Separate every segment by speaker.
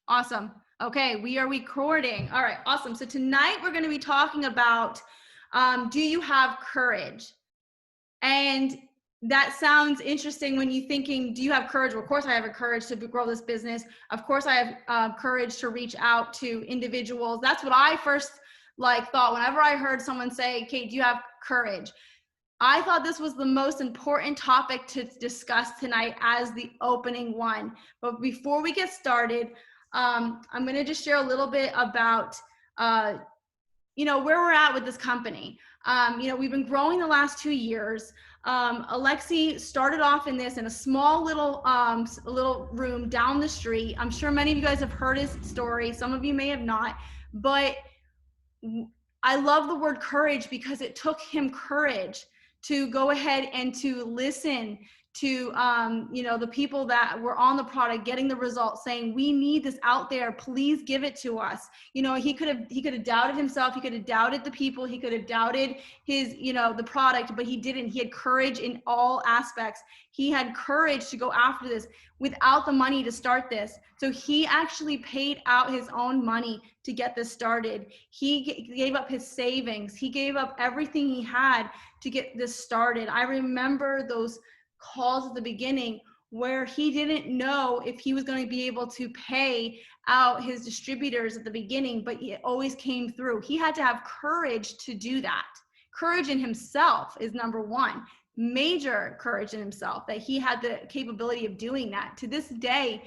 Speaker 1: Awesome. Okay, we are recording. All right, awesome. So tonight we're going to be talking about do you have courage? And that sounds interesting when you're thinking, do you have courage? Well, of course I have a courage to grow this business. Of course I have courage to reach out to individuals. That's what I first thought whenever I heard someone say, Kate, do you have courage? I thought this was the most important topic to discuss tonight as the opening one. But before we get started, I'm going to just share a little bit about, where we're at with this company. We've been growing the last 2 years. Alexi started off in a small little room down the street. I'm sure many of you guys have heard his story. Some of you may have not, but I love the word courage because it took him courage to go ahead and to listen to the people that were on the product getting the results, saying we need this out there, please give it to us. He could have doubted himself, he could have doubted the people, he could have doubted his the product, but he didn't. He had courage in all aspects. He had courage to go after this without the money to start this. So he actually paid out his own money to get this started. He gave up his savings, he gave up everything he had to get this started. I remember those calls at the beginning where he didn't know if he was going to be able to pay out his distributors at the beginning, but it always came through. He had to have courage to do that. Courage in himself is number one. Major courage in himself, that he had the capability of doing that. To this day,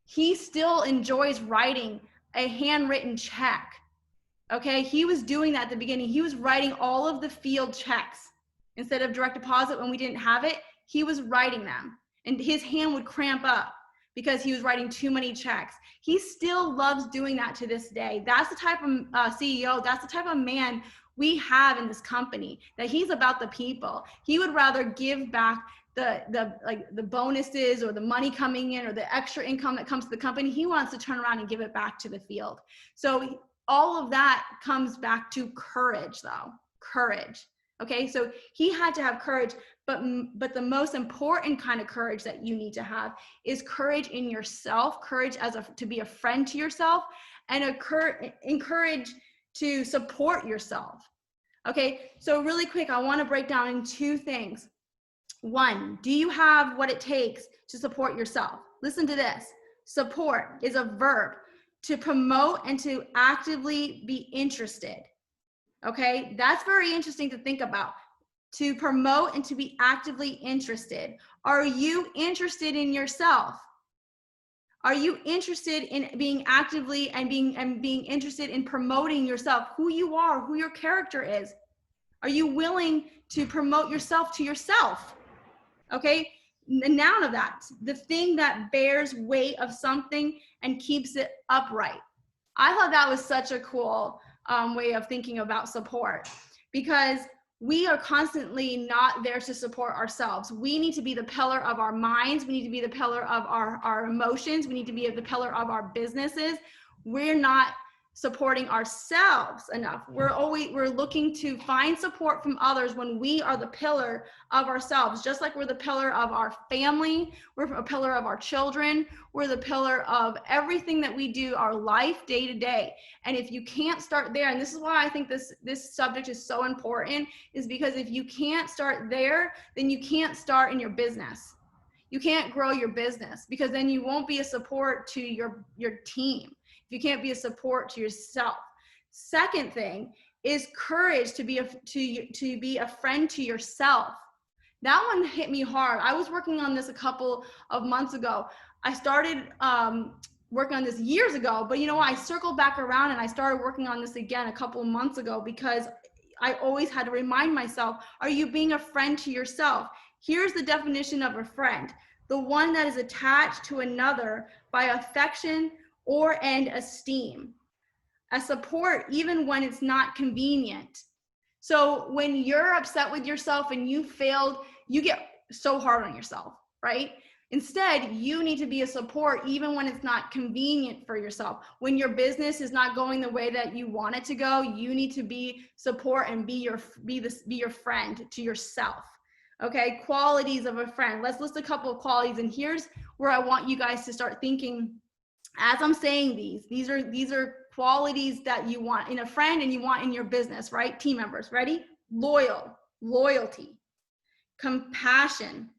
Speaker 1: he still enjoys writing a handwritten check. Okay, he was doing that at the beginning. He was writing all of the field checks. Instead of direct deposit when we didn't have it, he was writing them. And his hand would cramp up because he was writing too many checks. He still loves doing that to this day. That's the type of CEO, that's the type of man we have in this company, that he's about the people. He would rather give back the bonuses or the money coming in or the extra income that comes to the company. He wants to turn around and give it back to the field. So all of that comes back to courage, though. Courage. Okay, so he had to have courage, but the most important kind of courage that you need to have is courage in yourself, courage to be a friend to yourself, and courage to support yourself. Okay, so really quick, I want to break down in two things. One, do you have what it takes to support yourself? Listen to this. Support is a verb, to promote and to actively be interested. Okay, that's very interesting to think about. To promote and to be actively interested. Are you interested in yourself? Are you interested in being actively and being interested in promoting yourself, who you are, who your character is? Are you willing to promote yourself to yourself? Okay, the noun of that, the thing that bears weight of something and keeps it upright. I thought that was such a cool way of thinking about support, because we are constantly not there to support ourselves. We need to be the pillar of our minds. We need to be the pillar of our emotions. We need to be the pillar of our businesses. We're not supporting ourselves enough. We're looking to find support from others when we are the pillar of ourselves. Just like we're the pillar of our family, we're a pillar of our children, we're the pillar of everything that we do, our life day to day. And if you can't start there, and this is why I think this subject is so important, is because if you can't start there, then you can't start in your business. You can't grow your business, because then you won't be a support to your team. If you can't be a support to yourself. Second thing is courage to be a friend to yourself. That one hit me hard. I was working on this a couple of months ago. I started working on this years ago, but I circled back around and I started working on this again a couple of months ago, because I always had to remind myself, are you being a friend to yourself? Here's the definition of a friend: the one that is attached to another by affection and esteem. A support even when it's not convenient. So when you're upset with yourself and you failed, you get so hard on yourself, right? Instead, you need to be a support even when it's not convenient for yourself. When your business is not going the way that you want it to go, you need to be support and be your friend to yourself. Okay, qualities of a friend. Let's list a couple of qualities, and here's where I want you guys to start thinking as I'm saying these are qualities that you want in a friend and you want in your business, right? Team members, ready? Loyalty, compassion,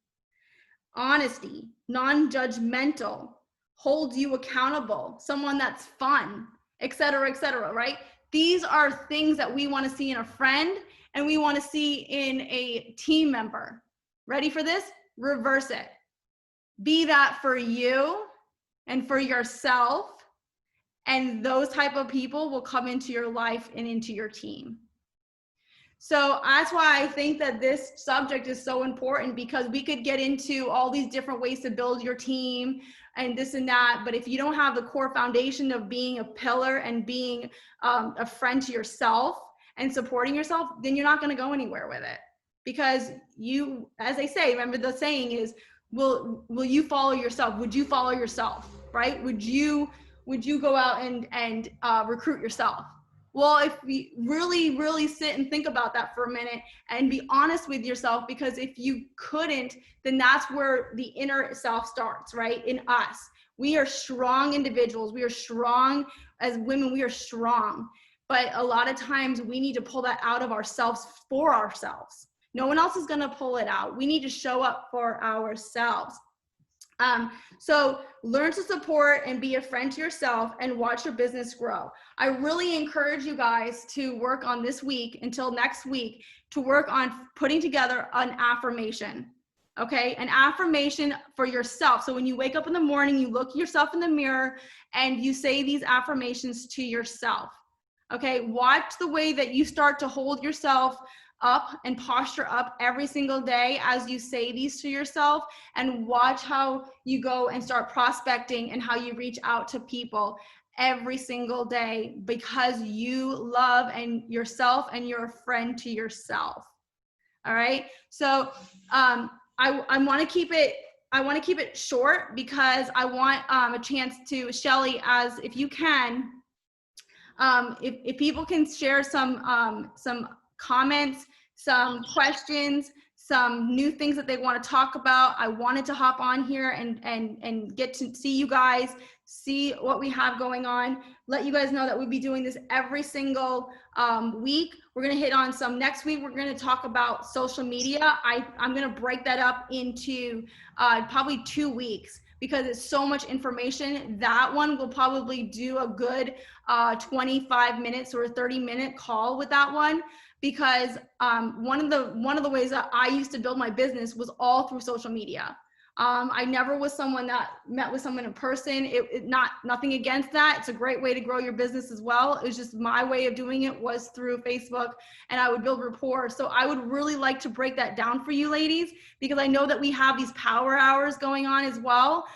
Speaker 1: honesty, non-judgmental, holds you accountable, someone that's fun, et cetera, right? These are things that we want to see in a friend and we want to see in a team member. Ready for this? Reverse it. Be that for you and for yourself, and those type of people will come into your life and into your team. So that's why I think that this subject is so important, because we could get into all these different ways to build your team and this and that. But if you don't have the core foundation of being a pillar and being a friend to yourself and supporting yourself, then you're not going to go anywhere with it. Because you, as they say, remember the saying is, will you follow yourself? Would you follow yourself, right? Would you go out and recruit yourself? Well, if you really sit and think about that for a minute and be honest with yourself, because if you couldn't, then that's where the inner self starts, right? In us. We are strong individuals. We are strong as women. We are strong. But a lot of times we need to pull that out of ourselves for ourselves. No one else is going to pull it out. We need to show up for ourselves. So learn to support and be a friend to yourself and watch your business grow. I really encourage you guys to work on this week until next week to work on putting together an affirmation. Okay, an affirmation for yourself. So when you wake up in the morning, you look yourself in the mirror and you say these affirmations to yourself. Okay, watch the way that you start to hold yourself up and posture up every single day as you say these to yourself, and watch how you go and start prospecting and how you reach out to people every single day, because you love and yourself and you're a friend to yourself. All right. So I want to keep it short, because I want a chance to Shelly, as if you can, if people can share some comments, some questions, some new things that they want to talk about. I wanted to hop on here and get to see you guys, see what we have going on, let you guys know that we'll be doing this every single week. We're going to hit on some next week. We're going to talk about social media. I'm going to break that up into probably 2 weeks, because it's so much information. That one will probably do a good 25 minutes or a 30-minute call with that one, because one of the ways that I used to build my business was all through social media. I never was someone that met with someone in person. Nothing against that. It's a great way to grow your business as well. It was just my way of doing it was through Facebook, and I would build rapport. So I would really like to break that down for you ladies, because I know that we have these power hours going on as well.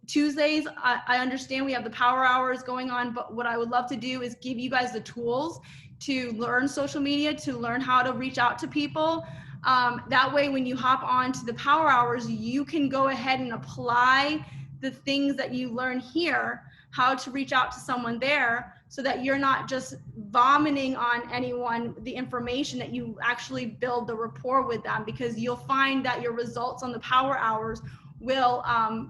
Speaker 1: Tuesdays, I understand we have the power hours going on, but what I would love to do is give you guys the tools to learn social media, to learn how to reach out to people. That way, when you hop on to the power hours, you can go ahead and apply the things that you learn here, how to reach out to someone there, so that you're not just vomiting on anyone the information, that you actually build the rapport with them, because you'll find that your results on the power hours will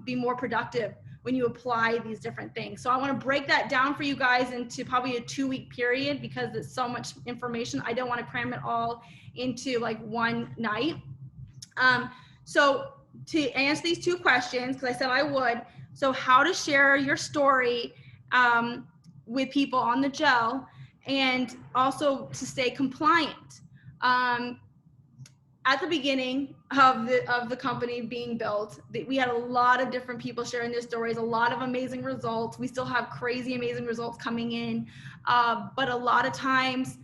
Speaker 1: be more productive when you apply these different things. So I want to break that down for you guys into probably a 2-week period, because it's so much information. I don't want to cram it all into like one night. So to answer these 2 questions, because I said I would, so how to share your story with people on the gel, and also to stay compliant. At the beginning of the company being built, we had a lot of different people sharing their stories, a lot of amazing results. We still have crazy, amazing results coming in. But a lot of times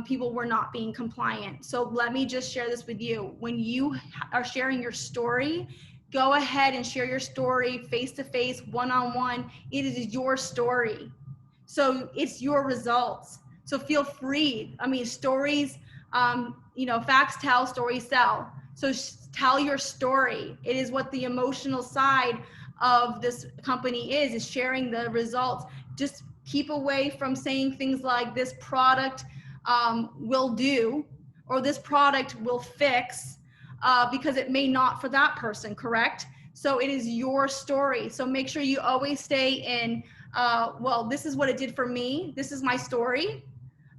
Speaker 1: people were not being compliant. So let me just share this with you. When you are sharing your story, go ahead and share your story face-to-face, one-on-one. It is your story. So it's your results. So feel free. I mean, stories, facts tell, stories sell. So tell your story. It is what the emotional side of this company is sharing the results. Just keep away from saying things like this product will do, or this product will fix, because it may not for that person, correct? So it is your story. So make sure you always stay in, well, this is what it did for me. This is my story.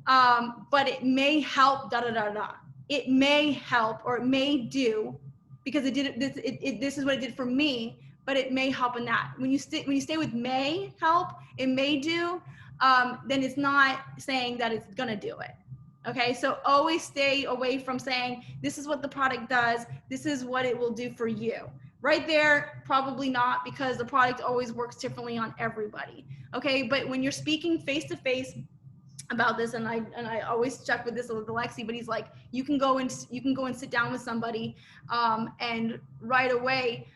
Speaker 1: But it may help, da da da da. It may help, or it may do, because it did this is what it did for me, but it may help in that. When you stay with may help, it may do, then it's not saying that it's gonna do it. Okay, so always stay away from saying this is what the product does, this is what it will do for you. Right there, probably not, because the product always works differently on everybody. Okay, but when you're speaking face to face about this, and I always check with this with Alexi, but he's like, you can go and sit down with somebody, and right away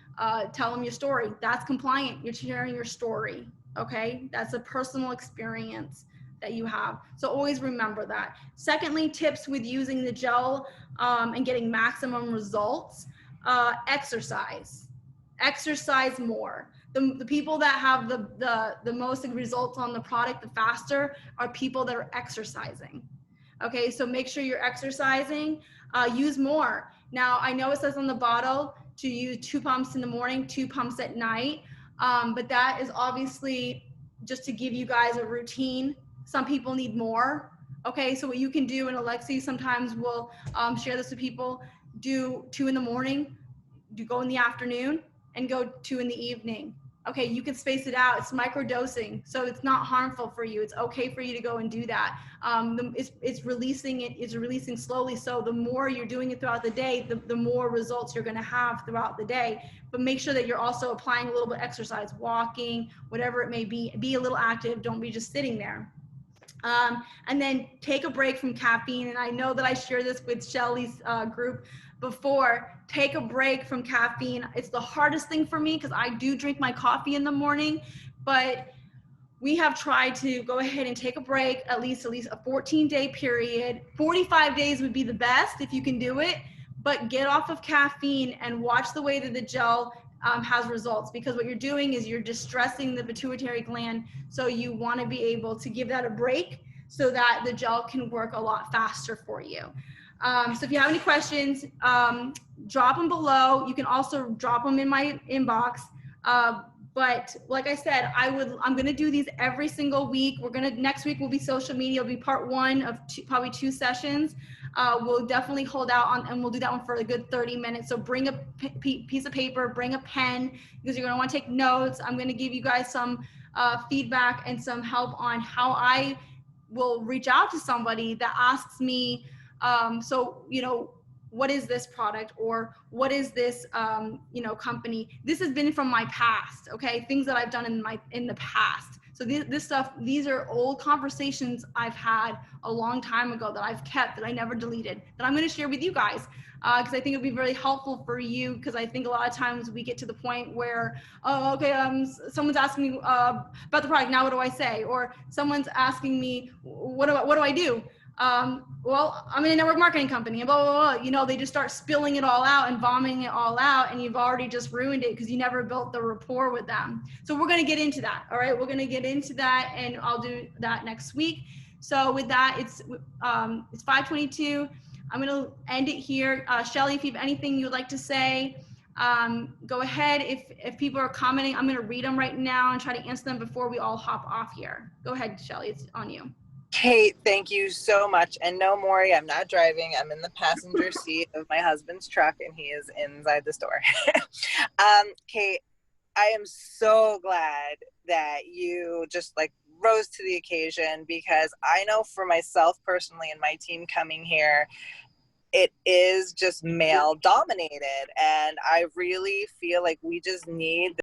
Speaker 1: tell them your story. That's compliant. You're sharing your story. Okay, that's a personal experience that you have. So always remember that. Secondly, tips with using the gel and getting maximum results. Exercise more. The people that have the most results on the product the faster are people that are exercising. Okay, so make sure you're exercising. Use more. Now, I know it says on the bottle to use 2 pumps in the morning, 2 pumps at night, but that is obviously just to give you guys a routine. Some people need more. Okay, so what you can do, and Alexi sometimes will share this with people, do 2 in the morning, do go in the afternoon, and go 2 in the evening. Okay, you can space it out. It's microdosing, so it's not harmful for you. It's okay for you to go and do that. It's releasing slowly. So the more you're doing it throughout the day, the more results you're going to have throughout the day. But make sure that you're also applying a little bit of exercise, walking, whatever it may be. Be a little active. Don't be just sitting there. And then take a break from caffeine. And I know that I shared this with Shelly's group before. Take a break from caffeine. It's the hardest thing for me because I do drink my coffee in the morning, but we have tried to go ahead and take a break, at least a 14-day period. 45 days would be the best if you can do it, but get off of caffeine and watch the way that the gel has results, because what you're doing is you're distressing the pituitary gland. So you want to be able to give that a break so that the gel can work a lot faster for you. So if you have any questions, drop them below. You can also drop them in my inbox. But like I said, I'm going to do these every single week. Next week will be social media. It'll be part 1 of probably 2 sessions. We'll definitely hold out on, and we'll do that one for a good 30 minutes. So bring a piece of paper, bring a pen, because you're going to want to take notes. I'm going to give you guys some feedback and some help on how I will reach out to somebody that asks me, so, what is this product, or what is this, company? This has been from my past, okay? Things that I've done in the past. So these are old conversations I've had a long time ago that I've kept, that I never deleted, that I'm going to share with you guys, because I think it'd be really helpful for you. Because I think a lot of times we get to the point where, oh, okay, someone's asking me about the product. Now what do I say? Or someone's asking me, what do I do? Well, I'm in a network marketing company, and blah, blah, blah. They just start spilling it all out and vomiting it all out, and you've already just ruined it because you never built the rapport with them. So we're going to get into that. All right. We're going to get into that, and I'll do that next week. So with that, it's 5:22. I'm going to end it here. Shelly, if you have anything you would like to say, go ahead. If people are commenting, I'm going to read them right now and try to answer them before we all hop off here. Go ahead, Shelly. It's on you.
Speaker 2: Kate, thank you so much. And no, Maury, I'm not driving. I'm in the passenger seat of my husband's truck, and he is inside the store. Kate, I am so glad that you just rose to the occasion, because I know for myself personally and my team coming here, it is just male dominated. And I really feel like we just need